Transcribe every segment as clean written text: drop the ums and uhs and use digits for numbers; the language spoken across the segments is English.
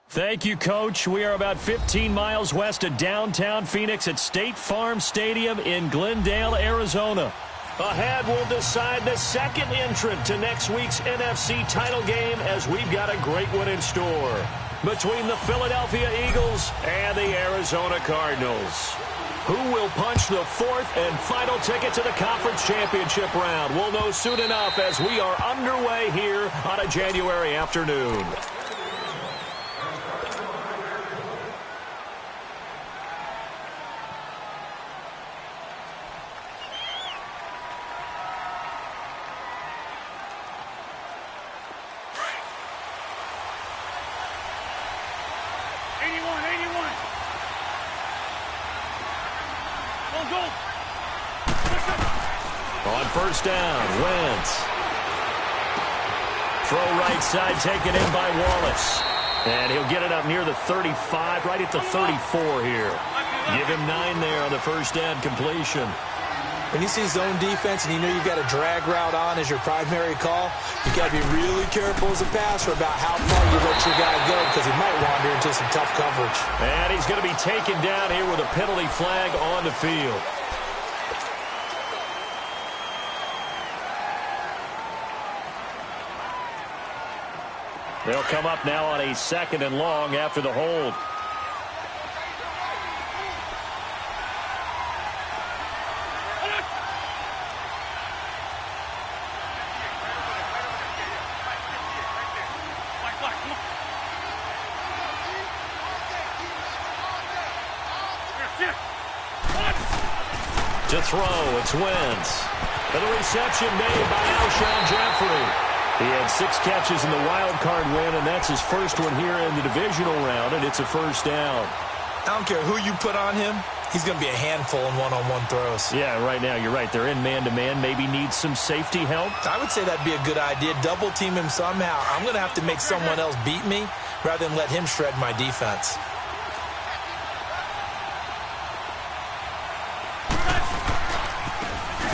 Thank you, Coach. We are about 15 miles west of downtown Phoenix at State Farm Stadium in Glendale, Arizona. Ahead, we'll decide the second entrant to next week's NFC title game as we've got a great one in store between the Philadelphia Eagles and the Arizona Cardinals. Who will punch the fourth and final ticket to the conference championship round? We'll know soon enough as we are underway here on a January afternoon. On first down, Wentz. Throw right side taken in by Wallace. And he'll get it up near the 35, right at the 34 here. Give him 9 there on the first down completion. When you see zone defense and you know you've got a drag route on as your primary call, you got to be really careful as a passer about how far you let your guy go because he might wander into some tough coverage. And he's going to be taken down here with a penalty flag on the field. They'll come up now on a 2nd and long after the hold. To throw, it's Wentz. And the reception made by Alshon Jeffrey. He had 6 catches in the wild card win, and that's his first one here in the divisional round, and it's a first down. I don't care who you put on him. He's going to be a handful in one-on-one throws. Yeah, right now, you're right. They're in man-to-man. Maybe needs some safety help. I would say that'd be a good idea. Double team him somehow. I'm going to have to make someone else beat me rather than let him shred my defense.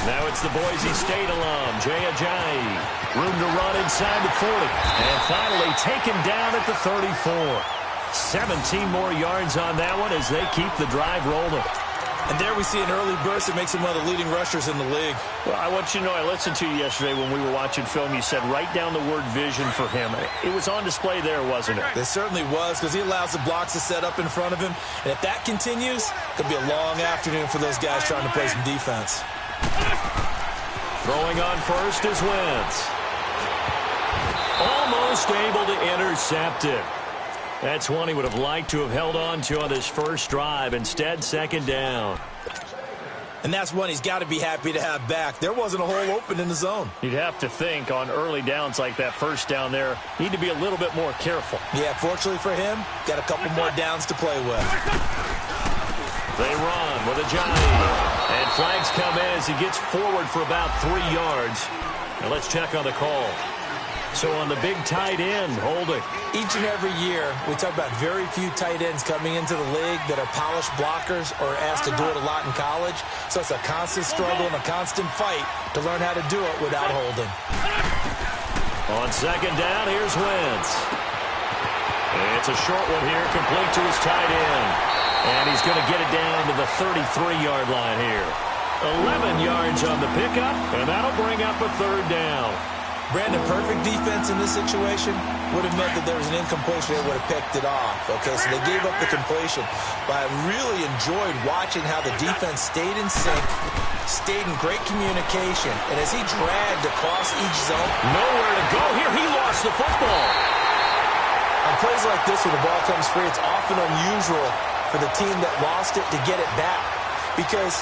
Now it's the Boise State alum, Jay Ajayi. Room to run inside the 40. And finally taken down at the 34. 17 more yards on that one as they keep the drive rolling. And there we see an early burst that makes him one of the leading rushers in the league. Well, I want you to know, I listened to you yesterday when we were watching film. You said write down the word vision for him. It was on display there, wasn't it? It certainly was because he allows the blocks to set up in front of him. And if that continues, it'll be a long afternoon for those guys trying to play some defense. Throwing on first is Wentz. Almost able to intercept it. That's one he would have liked to have held on to on this first drive. Instead, 2nd down. And that's one he's got to be happy to have back. There wasn't a hole open in the zone. You'd have to think on early downs like that first down there, need to be a little bit more careful. Yeah, fortunately for him, got a couple more downs to play with. They run with Ajayi. And flags come in as he gets forward for about 3 yards. Now let's check on the call. So on the big tight end, holding. Each and every year, we talk about very few tight ends coming into the league that are polished blockers or asked to do it a lot in college. So it's a constant struggle and a constant fight to learn how to do it without holding. On 2nd down, here's Wentz. It's a short one here, complete to his tight end. And he's going to get it down to the 33-yard line here. 11 yards on the pickup, and that'll bring up a 3rd down. Brandon, perfect defense in this situation would have meant that there was an incompletion. They would have picked it off. Okay, so they gave up the completion. But I really enjoyed watching how the defense stayed in sync, stayed in great communication, and as he dragged across each zone. Nowhere to go here. He lost the football. On plays like this where the ball comes free, it's often unusual for the team that lost it to get it back. Because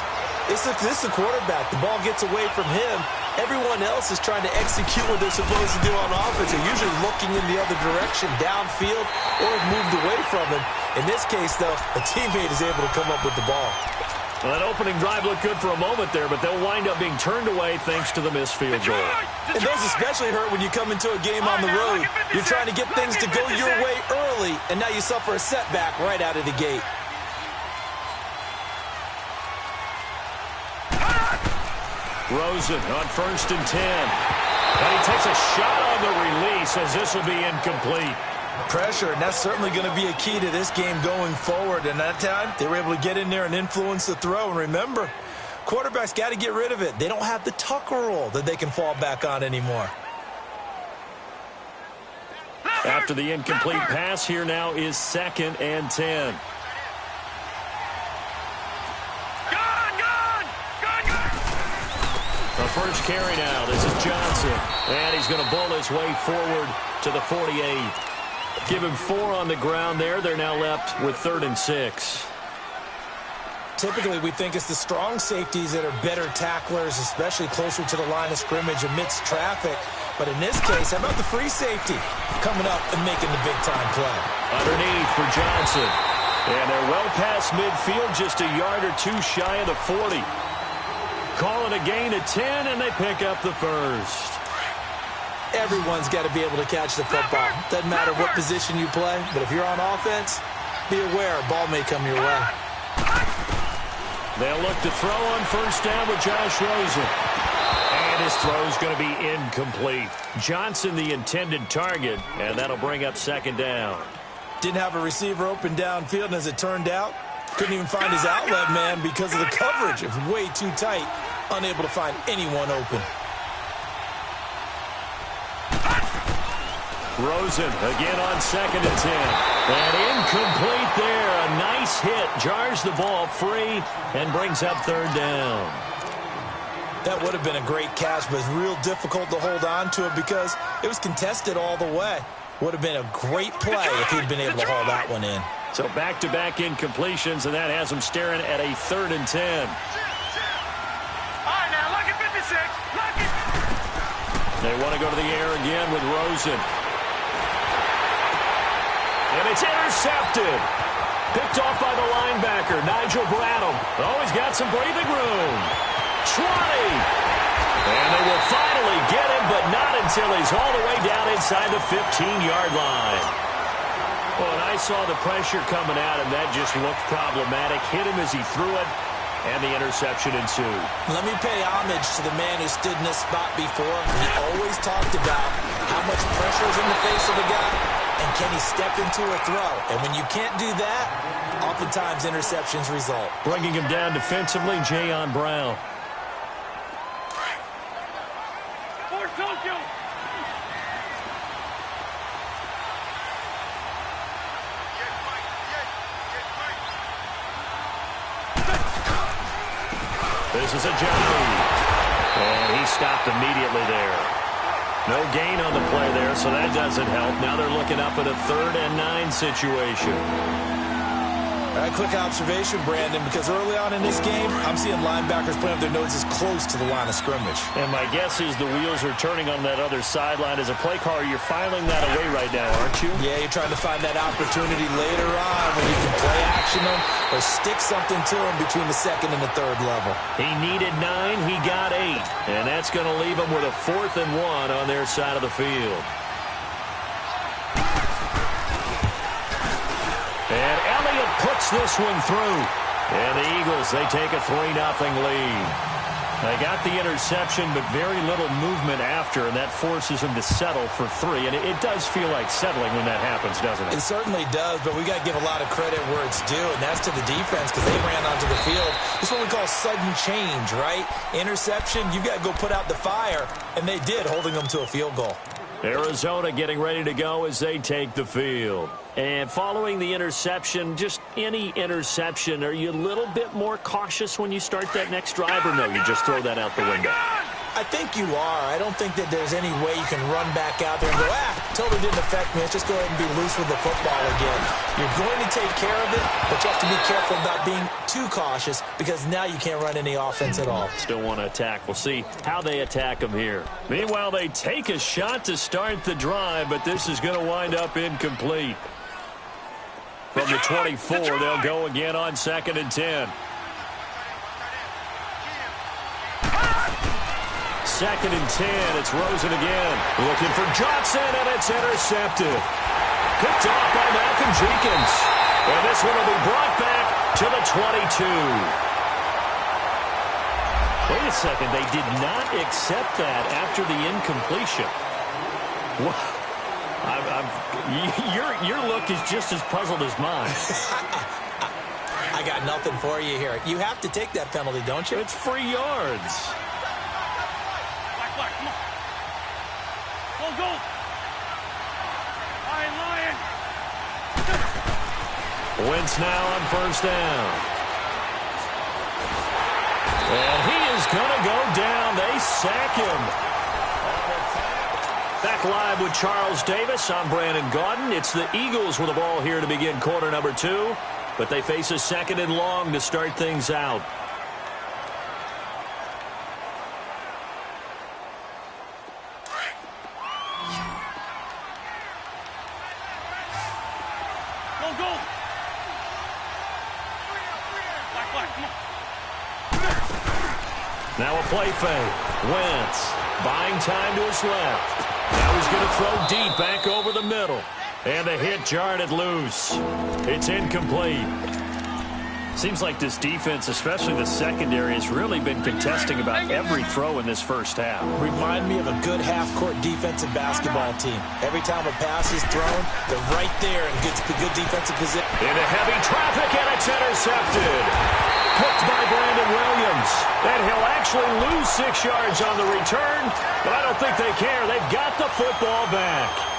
this is the quarterback. The ball gets away from him. Everyone else is trying to execute what they're supposed to do on offense. They're usually looking in the other direction, downfield, or have moved away from him. In this case, though, a teammate is able to come up with the ball. Well, that opening drive looked good for a moment there, but they'll wind up being turned away thanks to the missed field goal. And those especially hurt when you come into a game on the road. You're trying to get things to go your way early, and now you suffer a setback right out of the gate. Rosen on 1st and 10. And he takes a shot on the release as this will be incomplete. Pressure, and that's certainly going to be a key to this game going forward. And that time, they were able to get in there and influence the throw. And remember, quarterbacks got to get rid of it. They don't have the tucker roll that they can fall back on anymore. After the incomplete pass, here now is 2nd and 10. The first carry now. This is Johnson. And he's going to bull his way forward to the 48. Give him 4 on the ground there. They're now left with 3rd and 6. Typically, we think it's the strong safeties that are better tacklers, especially closer to the line of scrimmage amidst traffic. But in this case, how about the free safety coming up and making the big-time play? Underneath for Johnson. And they're well past midfield, just a yard or 2 shy of the 40. Call it a gain of 10, and they pick up the first. Everyone's got to be able to catch the football. Doesn't matter what position you play, but if you're on offense, be aware a ball may come your way. They'll look to throw on first down with Josh Rosen. And his throw is going to be incomplete. Johnson the intended target, and that'll bring up 2nd down. Didn't have a receiver open downfield, and as it turned out, couldn't even find his outlet man because of the coverage. It was way too tight, unable to find anyone open. Rosen again on 2nd and 10. And incomplete there. A nice hit. Jars the ball free and brings up 3rd down. That would have been a great catch, but it's real difficult to hold on to it because it was contested all the way. Would have been a great play if he'd been able to haul that one in. So back-to-back incompletions, and that has him staring at a 3rd and 10. All right, now, look at 56. Look at... They want to go to the air again with Rosen. And it's intercepted. Picked off by the linebacker, Nigel Bradham. Oh, he's got some breathing room. 20. And they will finally get him, but not until he's all the way down inside the 15-yard line. Well, and I saw the pressure coming at him. That just looked problematic. Hit him as he threw it, and the interception ensued. Let me pay homage to the man who stood in this spot before. He always talked about how much pressure is in the face of a guy, and can he step into a throw? And when you can't do that, oftentimes interceptions result. Bringing him down defensively, Jayon Brown. This is a Johnny. And he stopped immediately there. No gain on the play there, so that doesn't help. Now they're looking up at a 3rd and 9 situation. A quick observation, Brandon, because early on in this game, I'm seeing linebackers playing with their noses close to the line of scrimmage. And my guess is the wheels are turning on that other sideline. As a play caller, you're filing that away right now, aren't you? Yeah, you're trying to find that opportunity later on when you can play action them or stick something to them between the 2nd and the 3rd level. He needed 9, he got 8. And that's going to leave him with a 4th and 1 on their side of the field. And Elliott puts this one through. And the Eagles, they take a 3-0 lead. They got the interception, but very little movement after, and that forces them to settle for 3. And it does feel like settling when that happens, doesn't it? It certainly does, but we got to give a lot of credit where it's due, and that's to the defense because they ran onto the field. This is what we call sudden change, right? Interception, you got to go put out the fire, and they did, holding them to a field goal. Arizona getting ready to go as they take the field. And following the interception, just any interception, are you a little bit more cautious when you start that next drive, or no, you just throw that out the window? I think you are. I don't think that there's any way you can run back out there and go, totally didn't affect me. Let's just go ahead and be loose with the football again. You're going to take care of it, but you have to be careful about being too cautious because now you can't run any offense at all. Still want to attack. We'll see how they attack them here. Meanwhile, they take a shot to start the drive, but this is going to wind up incomplete. From the 24, they'll go again on 2nd and 10. 2nd and 10. It's Rosen again. Looking for Johnson, and it's intercepted. Picked off by Malcolm Jenkins. And this one will be brought back to the 22. Wait a second. They did not accept that after the incompletion. Wow. Your look is just as puzzled as mine. I got nothing for you here. You have to take that penalty, don't you? It's free yards. Black, come on. Go. Lion. Wentz now on first down. And he is going to go down. They sack him. Back live with Charles Davis. I'm Brandon Gaudin. It's the Eagles with the ball here to begin quarter number 2. But they face a second and long to start things out. Go. Black, come on. Now a play fake. Wentz buying time to his left. Now he's going to throw deep back over the middle. And the hit jarred it loose. It's incomplete. Seems like this defense, especially the secondary, has really been contesting about every throw in this first half. Remind me of a good half-court defensive basketball team. Every time a pass is thrown, they're right there and gets the good defensive position. Into heavy traffic, and it's intercepted. Picked by Brandon Williams. And he'll actually lose 6 yards on the return, but I don't think they care. They've got the football back.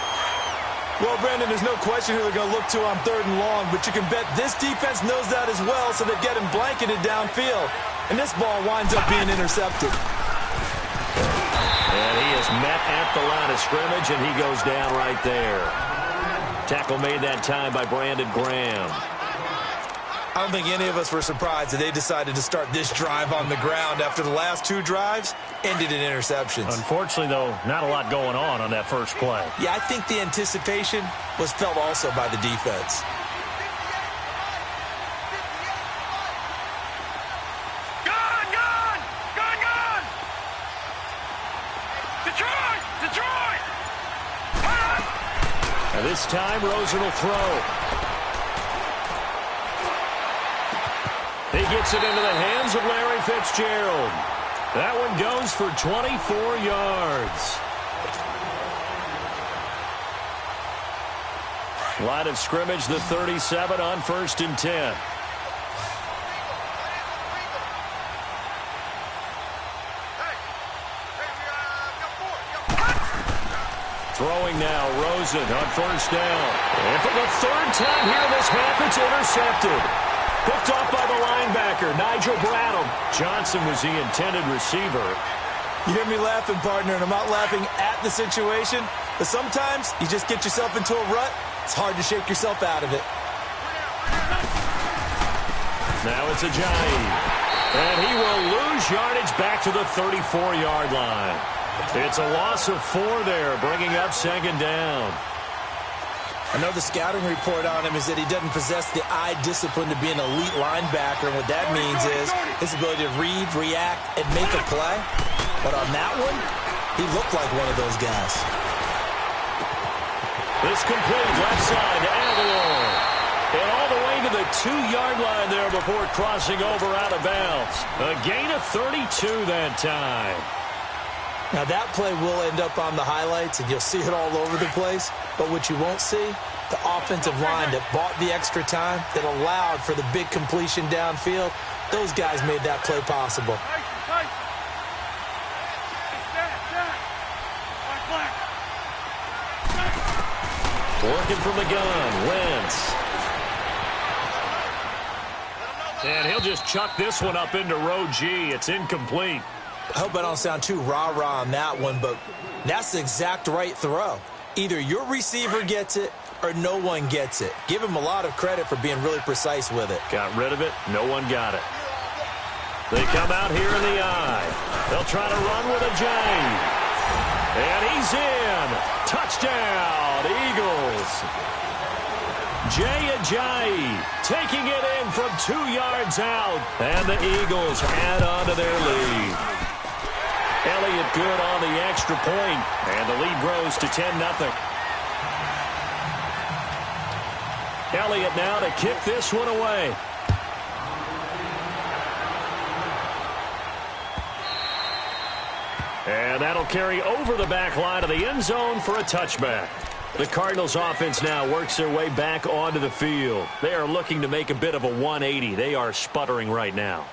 Well, Brandon, there's no question who they're going to look to on 3rd and long, but you can bet this defense knows that as well, so they get him blanketed downfield. And this ball winds up being intercepted. And he is met at the line of scrimmage, and he goes down right there. Tackle made that time by Brandon Graham. I don't think any of us were surprised that they decided to start this drive on the ground after the last 2 drives ended in interceptions. Unfortunately, though, not a lot going on that first play. Yeah, I think the anticipation was felt also by the defense. Gone! Detroit! And this time, Rosen will throw. He gets it into the hands of Larry Fitzgerald. That one goes for 24 yards. Line of scrimmage, the 37 on 1st and 10. Throwing now, Rosen on first down. And for the 3rd time here in this half, it's intercepted. Picked off by the linebacker, Nigel Bradham. Johnson was the intended receiver. You hear me laughing, partner, and I'm not laughing at the situation, but sometimes you just get yourself into a rut. It's hard to shake yourself out of it. Now it's Ajayi. And he will lose yardage back to the 34-yard line. It's a loss of 4 there, bringing up 2nd down. I know the scouting report on him is that he doesn't possess the eye discipline to be an elite linebacker, and what that means is his ability to read, react, and make a play. But on that one, he looked like one of those guys. This complete left side to Aguilar. And all the way to the 2-yard line there before crossing over out of bounds. A gain of 32 that time. Now that play will end up on the highlights, and you'll see it all over the place. But what you won't see, the offensive line that bought the extra time, that allowed for the big completion downfield, those guys made that play possible. Working from the gun, Wentz. And he'll just chuck this one up into row G. It's incomplete. I hope I don't sound too rah-rah on that one, but that's the exact right throw. Either your receiver gets it or no one gets it. Give him a lot of credit for being really precise with it. Got rid of it. No one got it. They come out here in the eye. They'll try to run with Ajayi. And he's in. Touchdown, Eagles. Jay Ajayi taking it in from 2 yards out. And the Eagles add on to their lead. Elliott good on the extra point, and the lead grows to 10-0. Elliott now to kick this one away. And that'll carry over the back line of the end zone for a touchback. The Cardinals offense now works their way back onto the field. They are looking to make a bit of a 180. They are sputtering right now.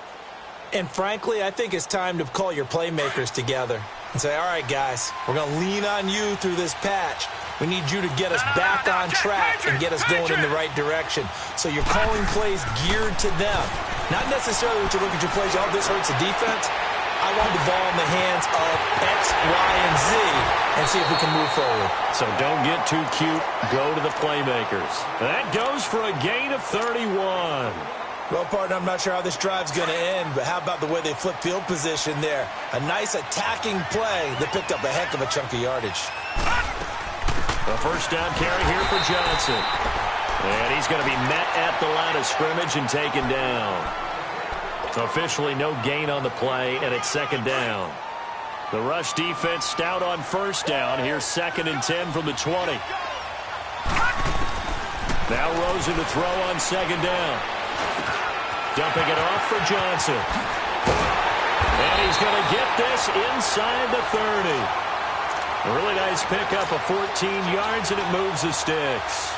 And frankly, I think it's time to call your playmakers together and say, all right, guys, we're going to lean on you through this patch. We need you to get us back on track and get us going in the right direction. So you're calling plays geared to them. Not necessarily what you look at your plays, oh, this hurts the defense. I want the ball in the hands of X, Y, and Z and see if we can move forward. So don't get too cute. Go to the playmakers. That goes for a gain of 31. Well, partner, I'm not sure how this drive's going to end, but how about the way they flip field position there? A nice attacking play that picked up a heck of a chunk of yardage. The first down carry here for Johnson. And he's going to be met at the line of scrimmage and taken down. So officially no gain on the play, and it's second down. The rush defense stout on first down. Here's 2nd and 10 from the 20. Now Rosen to throw on 2nd down. Dumping it off for Johnson. And he's going to get this inside the 30. A really nice pickup of 14 yards, and it moves the sticks.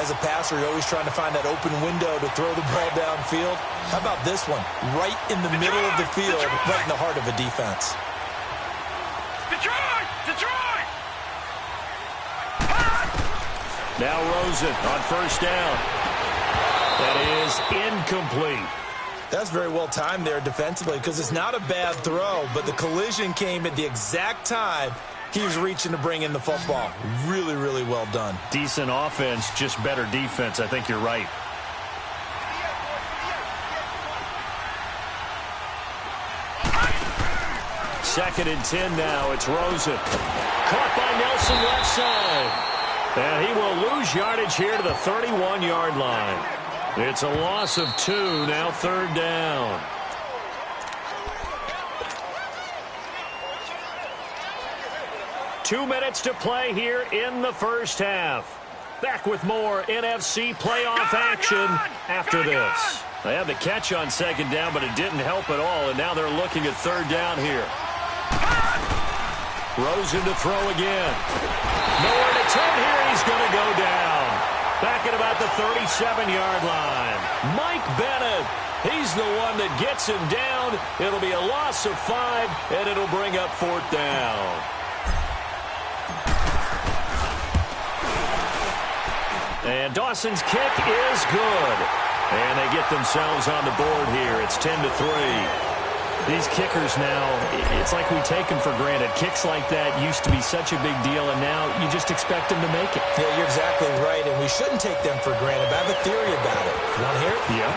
As a passer, you're always trying to find that open window to throw the ball downfield. How about this one? Right in the middle of the field, right in the heart of a defense. Detroit! Now Rosen on first down. That is incomplete. That's very well timed there defensively because it's not a bad throw, but the collision came at the exact time he was reaching to bring in the football. Really, really well done. Decent offense, just better defense. I think you're right. Second and 10 now. It's Rosen. Caught by Nelson left side. And he will lose yardage here to the 31-yard line. It's a loss of 2, now 3rd down. Two minutes to play here in the first half. Back with more NFC playoff action after this. They had the catch on 2nd down, but it didn't help at all, and now they're looking at 3rd down here. Rosen to throw again. Nowhere to turn here. He's going to go down. Back at about the 37-yard line. Mike Bennett. He's the one that gets him down. It'll be a loss of 5, and it'll bring up 4th down. And Dawson's kick is good. And they get themselves on the board here. It's 10-3. These kickers now, it's like we take them for granted. Kicks like that used to be such a big deal, and now you just expect them to make it. Yeah, you're exactly right, and we shouldn't take them for granted, but I have a theory about it. You want to hear it? Yeah.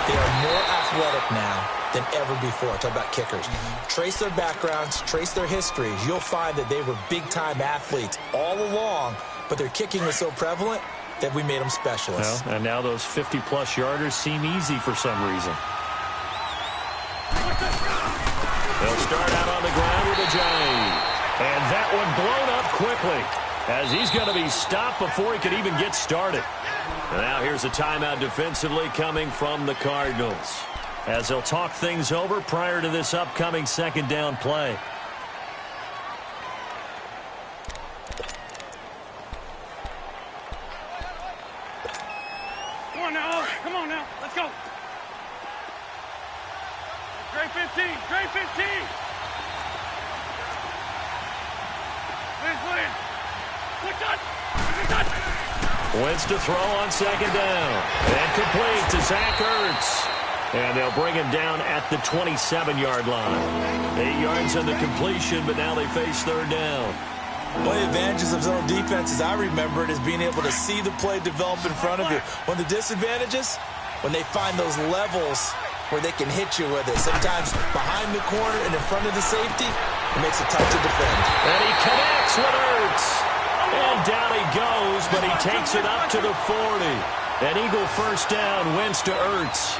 They are more athletic now than ever before. Talk about kickers. Trace their backgrounds, trace their histories. You'll find that they were big-time athletes all along, but their kicking was so prevalent that we made them specialists. Well, and now those 50-plus yarders seem easy for some reason. They'll start out on the ground with a jive. And that one blown up quickly as he's going to be stopped before he could even get started. And now here's a timeout defensively coming from the Cardinals as they'll talk things over prior to this upcoming 2nd down play. Come on now, let's go. Great 15, great 15. Wentz to throw on 2nd down. And complete to Zach Ertz. And they'll bring him down at the 27-yard line. 8 yards on the completion, but now they face 3rd down. One of the advantages of zone defense, as I remember it, is being able to see the play develop in front of you. One of the disadvantages, when they find those levels where they can hit you with it. Sometimes behind the corner and in front of the safety, it makes it tough to defend. And he connects with Ertz. And down he goes, but he takes it up to the 40. An Eagle first down, Wentz to Ertz.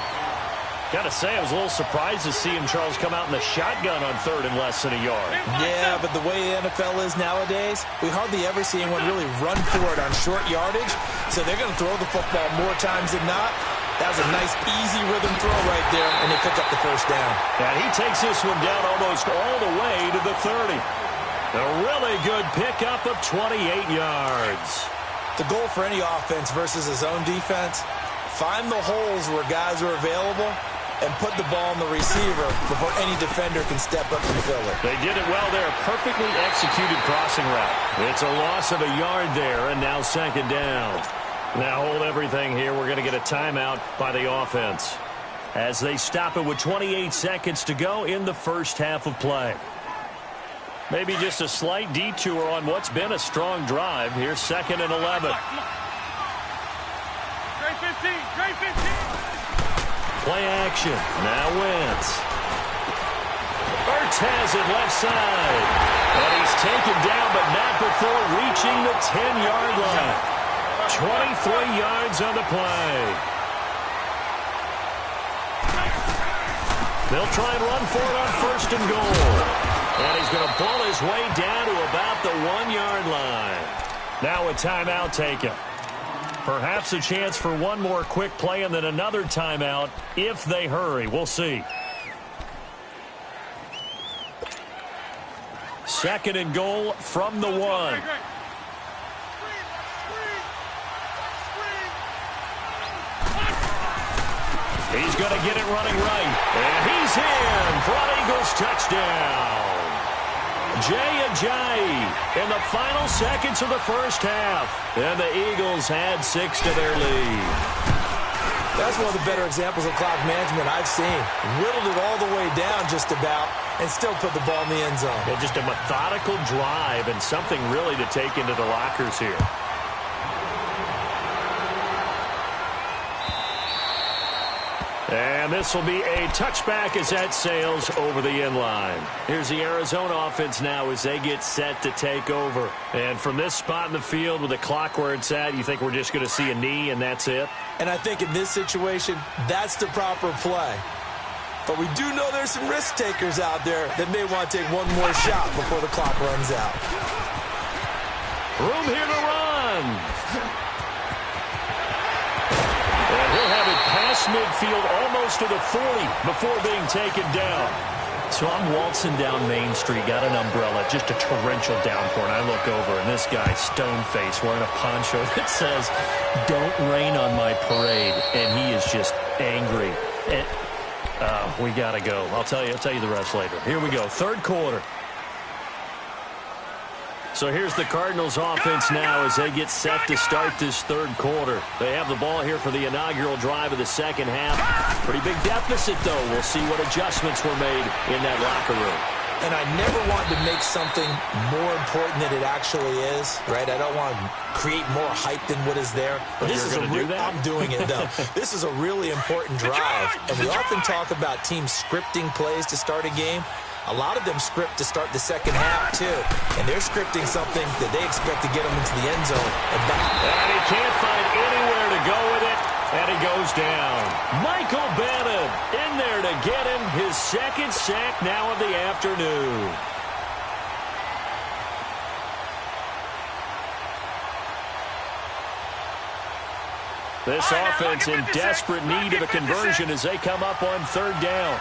Got to say, I was a little surprised to see him, Charles, come out in the shotgun on 3rd and less than a yard. Yeah, but the way the NFL is nowadays, we hardly ever see anyone really run for it on short yardage. So they're going to throw the football more times than not. That was a nice, easy rhythm throw right there, and they pick up the first down. And he takes this one down almost all the way to the 30. A really good pickup of 28 yards. The goal for any offense versus his own defense, find the holes where guys are available and put the ball on the receiver before any defender can step up and fill it. They did it well there. Perfectly executed crossing route. It's a loss of a yard there, and now second down. Now hold everything here. We're going to get a timeout by the offense as they stop it with 28 seconds to go in the first half of play. Maybe just a slight detour on what's been a strong drive. Here's 2nd and 11. Great 15. Great 15. Play action. Now Wentz. Ertz has it left side. And he's taken down, but not before reaching the 10-yard line. 23 yards on the play. They'll try and run for it on 1st and goal. And he's going to pull his way down to about the 1-yard line. Now a timeout taken. Perhaps a chance for one more quick play and then another timeout if they hurry. We'll see. 2nd and goal from the 1. He's going to get it running right. And he's in for an Eagles touchdown. Jay Ajayi in the final seconds of the first half. And the Eagles had 6 to their lead. That's one of the better examples of clock management I've seen. Whittled it all the way down just about and still put the ball in the end zone. Yeah, just a methodical drive and something really to take into the lockers here. And this will be a touchback as that sails over the end line. Here's the Arizona offense now as they get set to take over. And from this spot in the field with the clock where it's at, you think we're just going to see a knee and that's it? And I think in this situation, that's the proper play. But we do know there's some risk takers out there that may want to take one more shot before the clock runs out. Room here to run. And he'll have it past midfield almost to the 40 before being taken down. So I'm waltzing down Main Street, got an umbrella, just a torrential downpour, and I look over, and this guy's stone-faced wearing a poncho that says, "Don't rain on my parade," and he is just angry. And we got to go. I'll tell you the rest later. Here we go, 3rd quarter. So here's the Cardinals offense now as they get set to start this 3rd quarter. They have the ball here for the inaugural drive of the second half. Pretty big deficit, though. We'll see what adjustments were made in that locker room. And I never want to make something more important than it actually is, right? I don't want to create more hype than what is there. But this is I'm doing it, though. This is a really important drive. And we often talk about teams scripting plays to start a game. A lot of them script to start the second half, too. And they're scripting something that they expect to get them into the end zone and back. And he can't find anywhere to go with it. And he goes down. Michael Bennett in there to get him his 2nd sack now of the afternoon. This offense in desperate need of a conversion as they come up on 3rd down.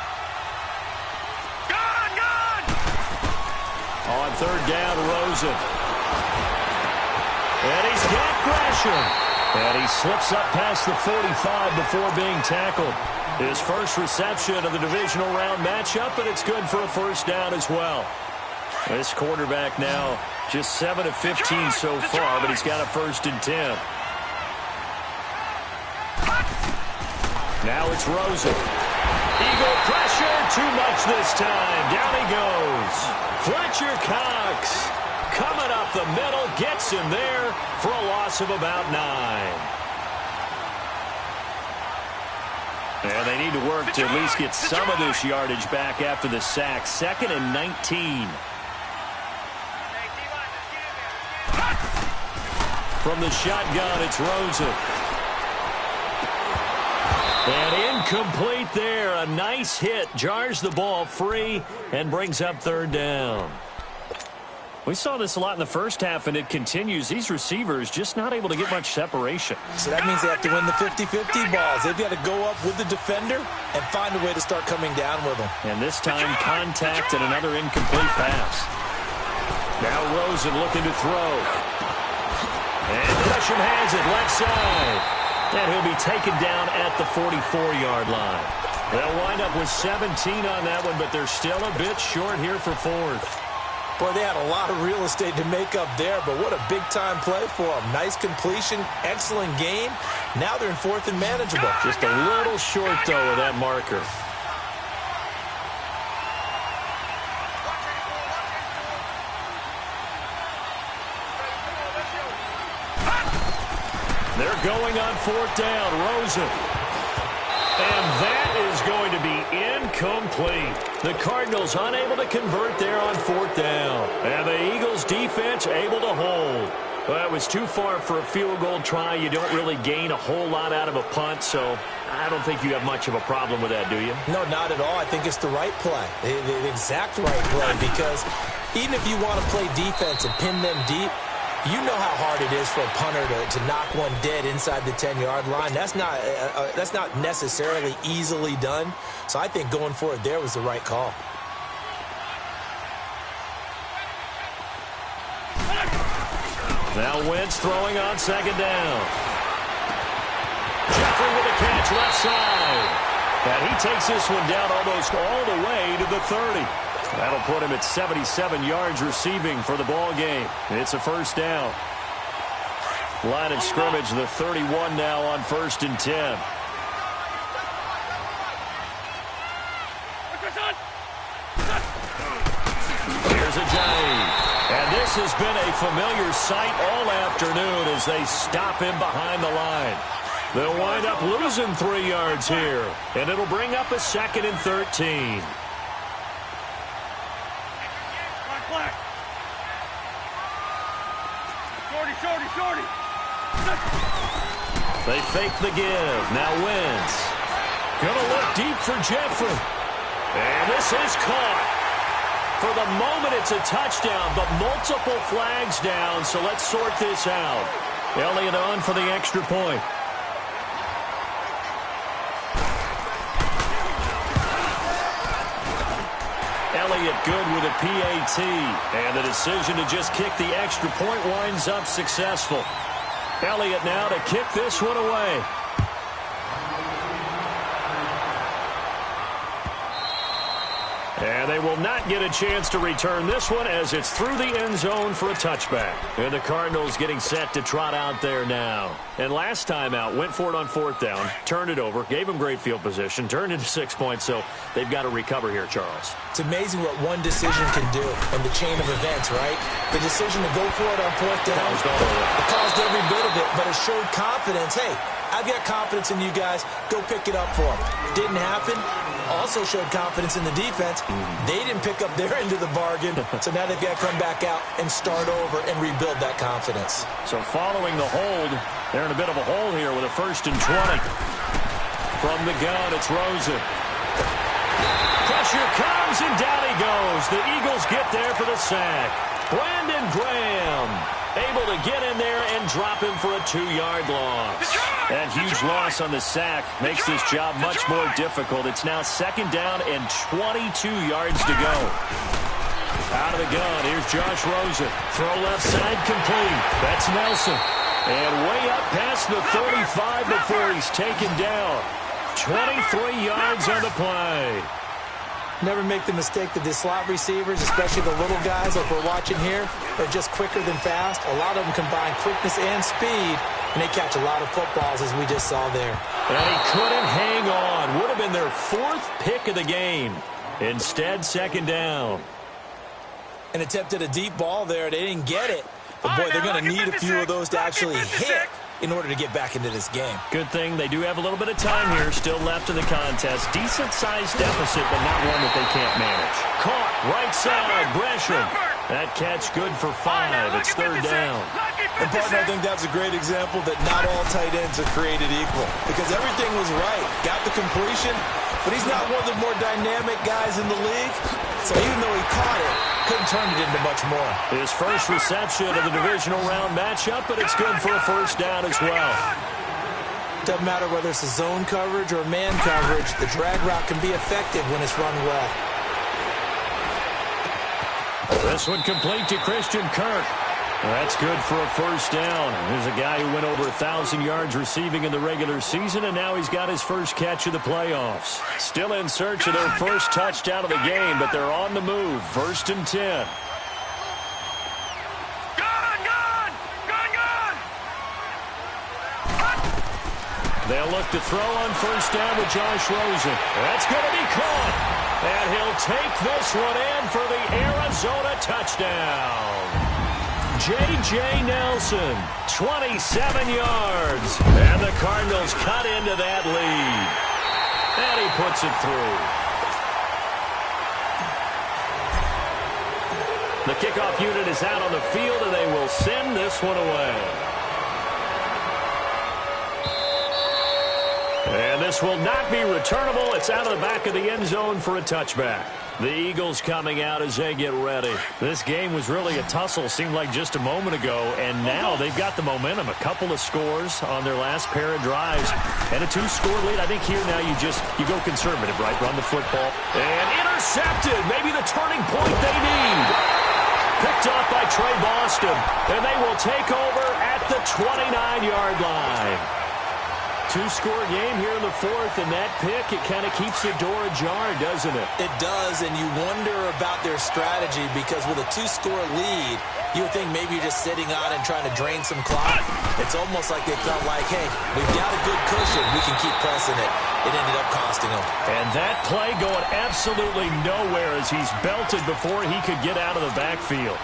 On 3rd down, Rosen. And he's got Gresham. And he slips up past the 45 before being tackled. His first reception of the divisional round matchup, and it's good for a 1st down as well. This quarterback now just 7 of 15 so far, but he's got a 1st and 10. Now it's Rosen. Eagle pressure, too much this time. Down he goes. Fletcher Cox coming up the middle, gets him there for a loss of about 9. And they need to work to at least get some of this yardage back after the sack. 2nd and 19. From the shotgun, it's Rosen. And incomplete there. A nice hit. Jars the ball free and brings up 3rd down. We saw this a lot in the first half, and it continues. These receivers just not able to get much separation. So that means they have to win the 50-50 balls. They've got to go up with the defender and find a way to start coming down with them. And this time, contact and another incomplete pass. Now Rosen looking to throw. And Gresham has it left side. And he'll be taken down at the 44-yard line. They'll wind up with 17 on that one, but they're still a bit short here for fourth. Boy, they had a lot of real estate to make up there, but what a big-time play for them. Nice completion, excellent game. Now they're in fourth and manageable. Just a little short, though, of that marker. They're going on fourth down. Rosen. And that is going to be incomplete. The Cardinals unable to convert there on fourth down. And the Eagles defense able to hold. Well, it was too far for a field goal try. You don't really gain a whole lot out of a punt, so I don't think you have much of a problem with that, do you? No, not at all. I think it's the right play, the exact right play, because even if you want to play defense and pin them deep, you know how hard it is for a punter to knock one dead inside the 10-yard line. That's not necessarily easily done. So I think going for it there was the right call. Now Wentz throwing on second down. Jeffrey with a catch left side. And he takes this one down almost all the way to the 30. That'll put him at 77 yards receiving for the ball game. It's a first down. Line of scrimmage, the 31 now on 1st and 10. Here's a Johnny. And this has been a familiar sight all afternoon as they stop him behind the line. They'll wind up losing 3 yards here. And it'll bring up a 2nd and 13. Shorty. They fake the give. Now Wentz. Gonna look deep for Jeffrey. And this is caught. For the moment, it's a touchdown, but multiple flags down, so let's sort this out. Elliott on for the extra point. Elliott good with a PAT. And the decision to just kick the extra point winds up successful. Elliott now to kick this one away. And they will not get a chance to return this one as it's through the end zone for a touchback. And the Cardinals getting set to trot out there now. And last time out, went for it on fourth down, turned it over, gave them great field position, turned into 6 points, so they've got to recover here, Charles. It's amazing what one decision can do in the chain of events, right? The decision to go for it on fourth down, it caused every bit of it, but it showed confidence. Hey, I've got confidence in you guys. Go pick it up for them. Didn't happen. Also showed confidence in the defense. They didn't pick up their end of the bargain, so now they've got to come back out and start over and rebuild that confidence. So following the hold, they're in a bit of a hole here with a 1st and 20. From the gun, it's Rosen. Pressure comes, and down he goes. The Eagles get there for the sack. Brandon Graham able to get in there and drop him for a 2-yard loss. That huge loss on the sack makes this job much more difficult. It's now 2nd down and 22 yards to go. Out of the gun, here's Josh Rosen. Throw left side complete. That's Nelson. And way up past the 35 before he's taken down. 23 yards on the play. Never make the mistake that the slot receivers, especially the little guys like we're watching here, are just quicker than fast. A lot of them combine quickness and speed, and they catch a lot of footballs, as we just saw there. And he couldn't hang on. Would have been their 4th pick of the game. Instead, 2nd down. An attempt at a deep ball there. They didn't get it. But, boy, they're going to need a few of those to actually hit in order to get back into this game. Good thing they do have a little bit of time here still left in the contest. Decent-sized deficit, but not one that they can't manage. Caught, right side, Gresham. That catch good for 5. It's 3rd down. And, partner, I think that's a great example that not all tight ends are created equal. Because everything was right. Got the completion, but he's not one of the more dynamic guys in the league. So even though he caught it, couldn't turn it into much more. His first reception of the divisional round matchup, but it's good for a 1st down as well. Doesn't matter whether it's a zone coverage or man coverage, the drag route can be effective when it's run well. This one complete to Christian Kirk. That's good for a first down. There's a guy who went over 1,000 yards receiving in the regular season, and now he's got his first catch of the playoffs. Still in search of their first touchdown of the game, but they're on the move. 1st and 10. They'll look to throw on first down with Josh Rosen. That's going to be caught. And he'll take this one in for the Arizona touchdown. J.J. Nelson, 27 yards. And the Cardinals cut into that lead. And he puts it through. The kickoff unit is out on the field, and they will send this one away. And this will not be returnable. It's out of the back of the end zone for a touchback. The Eagles coming out as they get ready. This game was really a tussle, seemed like just a moment ago, and now they've got the momentum. A couple of scores on their last pair of drives, and a 2-score lead. I think here now you go conservative, right? Run the football. And intercepted. Maybe the turning point they need. Picked off by Trey Boston, and they will take over at the 29-yard line. 2-score game here in the 4th, and that pick, it kind of keeps the door ajar, doesn't it? It does, and you wonder about their strategy because with a 2-score lead, you would think maybe you're just sitting on and trying to drain some clock. It's almost like they felt like, hey, we've got a good cushion. We can keep pressing it. It ended up costing them. And that play going absolutely nowhere as he's belted before he could get out of the backfield.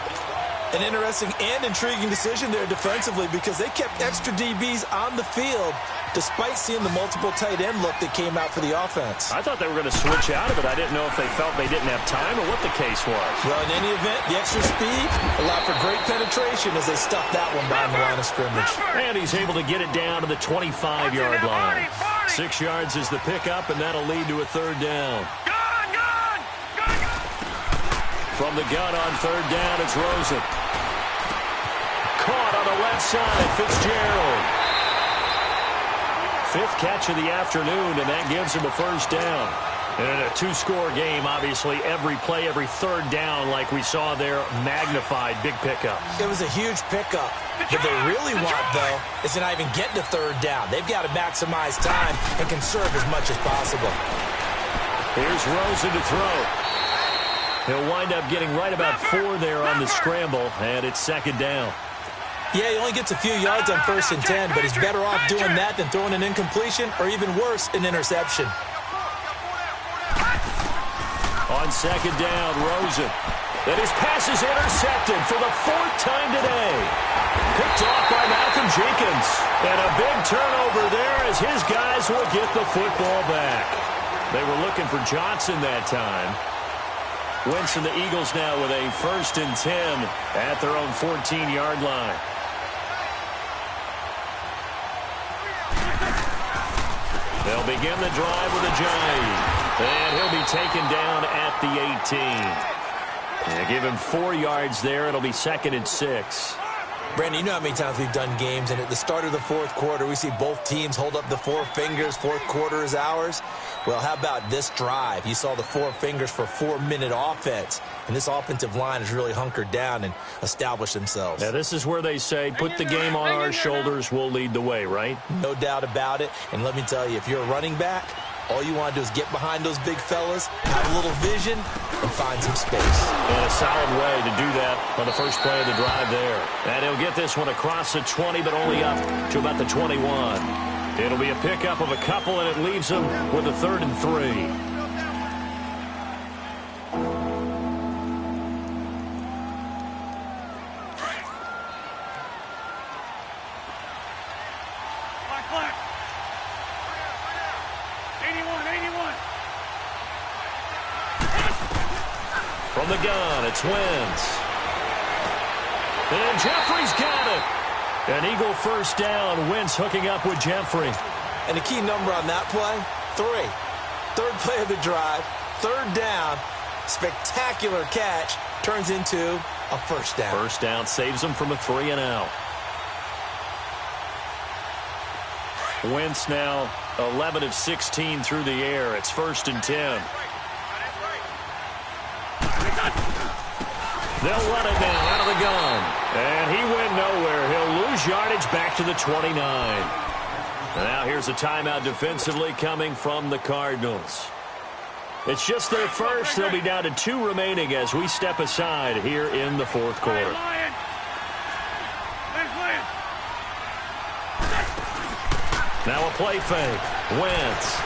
An interesting and intriguing decision there defensively because they kept extra DBs on the field despite seeing the multiple tight end look that came out for the offense. I thought they were going to switch out of it. I didn't know if they felt they didn't have time or what the case was. Well, in any event, the extra speed allowed for great penetration as they stuffed that one behind the line of scrimmage. And he's able to get it down to the 25-yard line. 6 yards is the pickup, and that'll lead to a 3rd down. From the gun on 3rd down, it's Rosen. Caught on the left side, Fitzgerald. 5th catch of the afternoon, and that gives him a first down. And in a 2-score game, obviously, every play, every 3rd down, like we saw there, magnified, big pickup. It was a huge pickup. What they really want, though, is to not even get to 3rd down. They've got to maximize time and conserve as much as possible. Here's Rosen to throw. He'll wind up getting right about 4 there on the scramble, and it's 2nd down. Yeah, he only gets a few yards on 1st and 10, but he's better off doing that than throwing an incompletion or even worse, an interception. On 2nd down, Rosen. And his pass is intercepted for the 4th time today. Picked off by Malcolm Jenkins. And a big turnover there as his guys will get the football back. They were looking for Johnson that time. Wentz and the Eagles now with a 1st and 10 at their own 14-yard line. They'll begin the drive with a jive. And he'll be taken down at the 18. Yeah, give him 4 yards there. It'll be 2nd and 6. Brandon, you know how many times we've done games, and at the start of the 4th quarter, we see both teams hold up the 4 fingers, 4th quarter is ours. Well, how about this drive? You saw the 4 fingers for 4-minute offense, and this offensive line has really hunkered down and established themselves. Now, this is where they say, put the game on our shoulders, we'll lead the way, right? No doubt about it, and let me tell you, if you're a running back, all you want to do is get behind those big fellas, have a little vision, and find some space. And a solid way to do that on the first play of the drive there. And he'll get this one across the 20, but only up to about the 21. It'll be a pickup of a couple, and it leaves him with a 3rd and 3. From the gun, it's Wentz. And Jeffrey's got it. An Eagle first down. Wentz hooking up with Jeffrey. And the key number on that play, 3. 3rd play of the drive, 3rd down, spectacular catch, turns into a first down. First down saves him from a 3 and out. Wentz now 11 of 16 through the air. It's 1st and 10. They'll run it now out of the gun. And he went nowhere. He'll lose yardage back to the 29. Now here's a timeout defensively coming from the Cardinals. It's just their first. They'll be down to 2 remaining as we step aside here in the fourth quarter. Now a play fake. Wentz.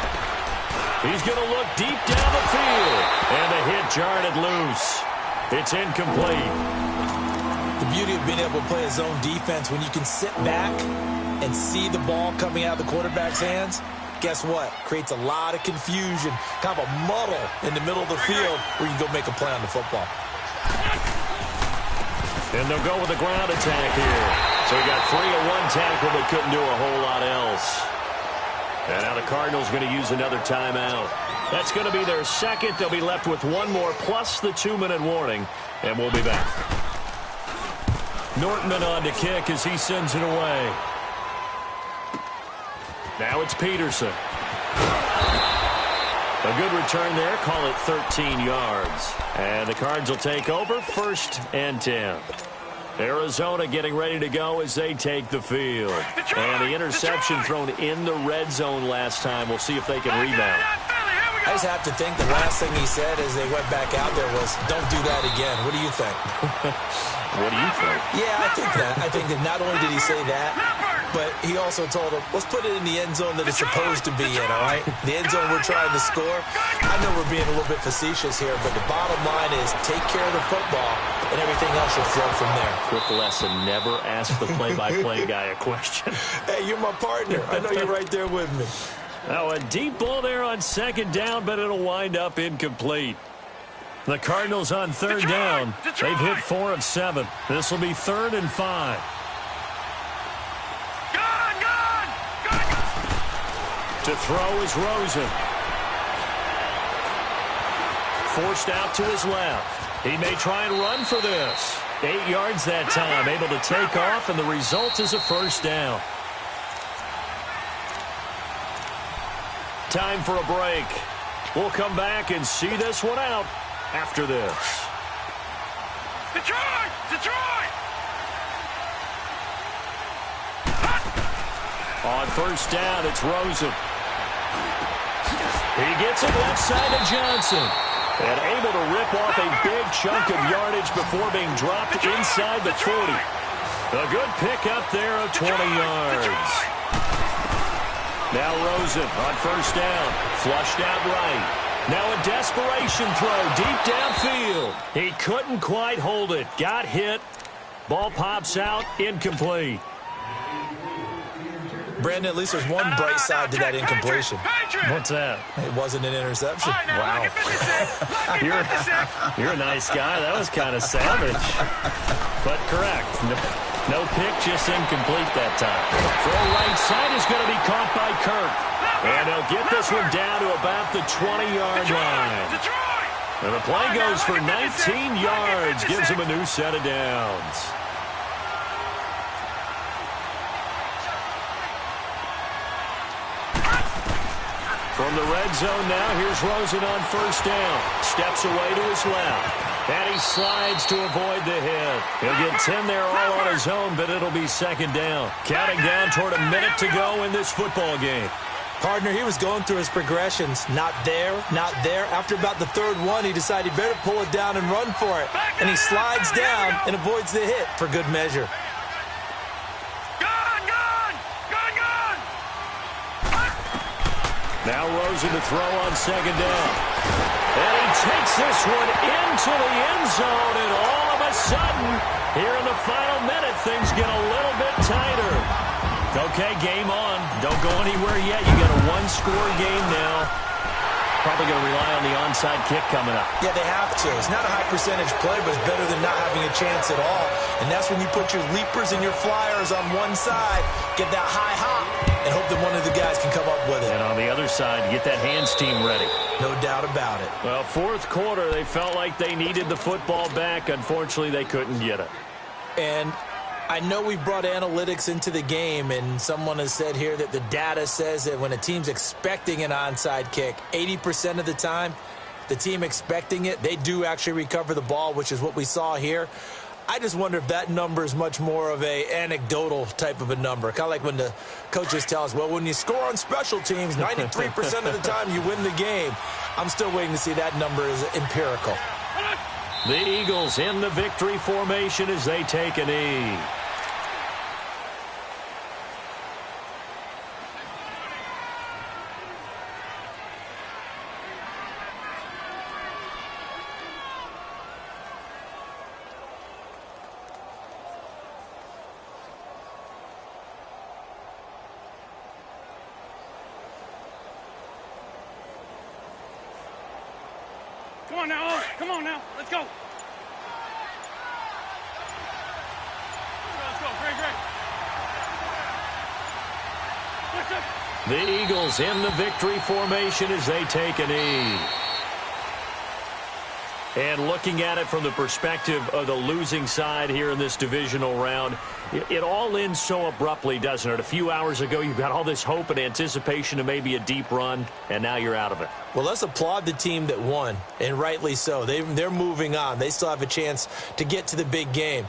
He's going to look deep down the field. And the hit jarred it loose. It's incomplete. The beauty of being able to play a zone defense, when you can sit back and see the ball coming out of the quarterback's hands, guess what? Creates a lot of confusion, kind of a muddle in the middle of the field where you can go make a play on the football. And they'll go with a ground attack here. So he got free of one tackle but couldn't do a whole lot else. And now the Cardinals going to use another timeout. That's going to be their second. They'll be left with one more plus the 2-minute warning. And we'll be back. Nortman on to kick as he sends it away. Now it's Peterson. A good return there. Call it 13 yards. And the Cards will take over 1st and 10. Arizona getting ready to go as they take the field. And the interception thrown in the red zone last time. We'll see if they can rebound. I just have to think the last thing he said as they went back out there was, don't do that again. What do you think? What do you think? Yeah, I think that. I think that not only did he say that, but he also told him, let's put it in the end zone that it's supposed to be in, all right? The end zone we're trying to score. I know we're being a little bit facetious here, but the bottom line is take care of the football, and everything else should flow from there. Quick lesson, never ask the play-by-play guy a question. Hey, you're my partner. I know you're right there with me. Now a deep ball there on 2nd down, but it'll wind up incomplete. The Cardinals on 3rd down. They've hit 4 of 7. This will be 3rd and 5. To throw is Rosen. Forced out to his left. He may try and run for this. 8 yards that time, able to take off, and the result is a 1st down. Time for a break. We'll come back and see this one out after this. Detroit! Detroit! On 1st down, it's Rosen. He gets it left side to Johnson. And able to rip off a big chunk of yardage before being dropped inside the 40. A good pickup there of 20 yards. Now Rosen on 1st down. Flushed out right. Now a desperation throw deep downfield. He couldn't quite hold it. Got hit. Ball pops out. Incomplete. Brandon, at least there's one bright side to that incompletion. What's that? It wasn't an interception. Wow. You're a nice guy. That was kind of savage. But correct. No pick, just incomplete that time. Throw right side is going to be caught by Kirk. And he'll get this one down to about the 20-yard line. And the play goes for 19 yards. Gives him a new set of downs. From the red zone now, here's Rosen on 1st down. Steps away to his left. And he slides to avoid the hit. He'll get 10 there all on his own, but it'll be 2nd down. Counting down toward a minute to go in this football game. Partner, he was going through his progressions. Not there, not there. After about the 3rd one, he decided he better pull it down and run for it. And he slides down and avoids the hit for good measure. Now Rosen to throw on 2nd down. And he takes this one into the end zone, and all of a sudden, here in the final minute, things get a little bit tighter. Okay, game on. Don't go anywhere yet. You got a one-score game now. Probably going to rely on the onside kick coming up. Yeah, they have to. It's not a high-percentage play, but it's better than not having a chance at all. And that's when you put your leapers and your flyers on one side, get that high hop, and hope that one of the guys can come up with it. And on the other side, get that hands team ready. No doubt about it. Well, 4th quarter, they felt like they needed the football back. Unfortunately, they couldn't get it. And I know we've brought analytics into the game, and someone has said here that the data says that when a team's expecting an onside kick, 80% of the time, the team expecting it, they do actually recover the ball, which is what we saw here. I just wonder if that number is much more of a anecdotal type of a number. Kind of like when the coaches tell us, well, when you score on special teams, 93% of the time you win the game. I'm still waiting to see that number is empirical. The Eagles in the victory formation as they take a knee. Come on now, Oak. Come on now. Let's go. Let's go. Great. The Eagles in the victory formation as they take a knee. And looking at it from the perspective of the losing side here in this divisional round, it all ends so abruptly, doesn't it? A few hours ago, you've got all this hope and anticipation of maybe a deep run, and now you're out of it. Well, let's applaud the team that won, and rightly so. They're moving on. They still have a chance to get to the big game.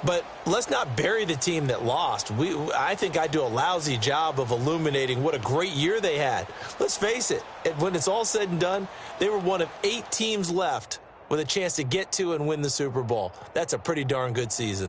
But let's not bury the team that lost. I think I do a lousy job of illuminating what a great year they had. Let's face it, when it's all said and done, they were one of 8 teams left with a chance to get to and win the Super Bowl. That's a pretty darn good season.